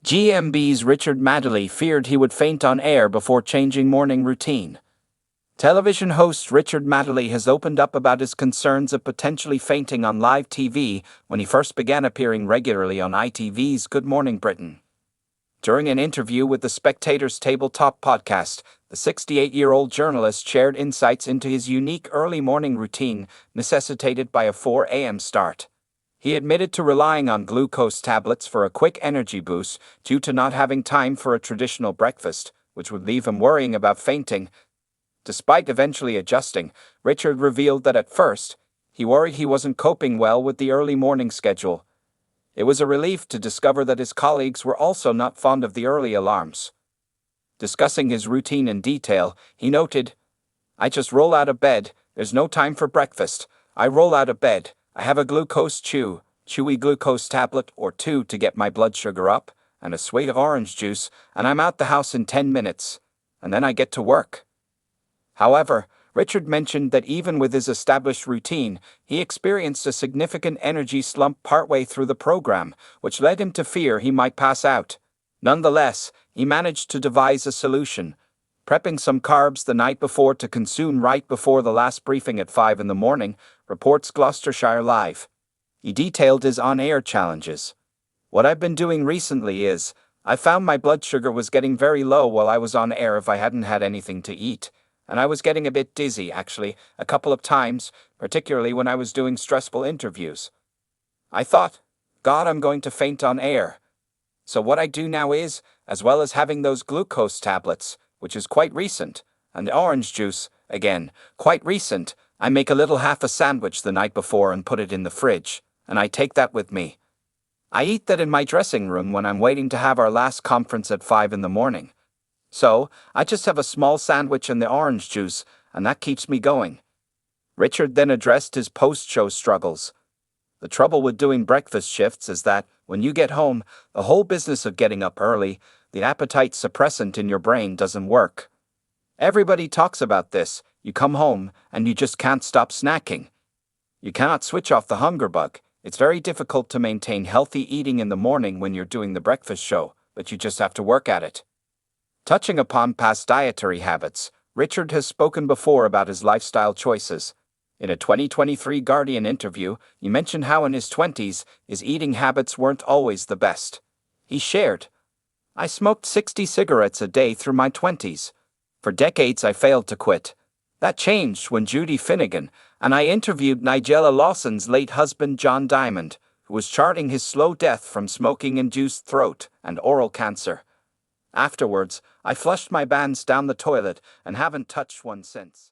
GMB's Richard Madeley feared he would faint on air before changing morning routine. Television host Richard Madeley has opened up about his concerns of potentially fainting on live TV when he first began appearing regularly on ITV's Good Morning Britain. During an interview with the Spectator's Tabletop podcast, the 68-year-old journalist shared insights into his unique early morning routine necessitated by a 4 a.m. start. He admitted to relying on glucose tablets for a quick energy boost due to not having time for a traditional breakfast, which would leave him worrying about fainting. Despite eventually adjusting, Richard revealed that at first, he worried he wasn't coping well with the early morning schedule. It was a relief to discover that his colleagues were also not fond of the early alarms. Discussing his routine in detail, he noted, "I just roll out of bed, there's no time for breakfast. I roll out of bed, I have a chewy glucose tablet or two to get my blood sugar up, and a swig of orange juice, and I'm out the house in 10 minutes, and then I get to work." However, Richard mentioned that even with his established routine, he experienced a significant energy slump partway through the program, which led him to fear he might pass out. Nonetheless, he managed to devise a solution, prepping some carbs the night before to consume right before the last briefing at 5 in the morning, reports Gloucestershire Live. He detailed his on-air challenges. "What I've been doing recently is, I found my blood sugar was getting very low while I was on air if I hadn't had anything to eat. And I was getting a bit dizzy, actually, a couple of times, particularly when I was doing stressful interviews. I thought, God, I'm going to faint on air. So what I do now is, as well as having those glucose tablets, which is quite recent, and the orange juice, again, quite recent, I make a little half a sandwich the night before and put it in the fridge, and I take that with me. I eat that in my dressing room when I'm waiting to have our last conference at 5 in the morning. So, I just have a small sandwich and the orange juice, and that keeps me going." Richard then addressed his post-show struggles. "The trouble with doing breakfast shifts is that, when you get home, the whole business of getting up early, the appetite suppressant in your brain doesn't work. Everybody talks about this. You come home, and you just can't stop snacking. You cannot switch off the hunger bug. It's very difficult to maintain healthy eating in the morning when you're doing the breakfast show, but you just have to work at it." Touching upon past dietary habits, Richard has spoken before about his lifestyle choices. In a 2023 Guardian interview, he mentioned how in his 20s, his eating habits weren't always the best. He shared, "I smoked 60 cigarettes a day through my 20s. For decades I failed to quit. That changed when Judy Finnegan and I interviewed Nigella Lawson's late husband John Diamond, who was charting his slow death from smoking-induced throat and oral cancer. Afterwards, I flushed my bands down the toilet and haven't touched one since."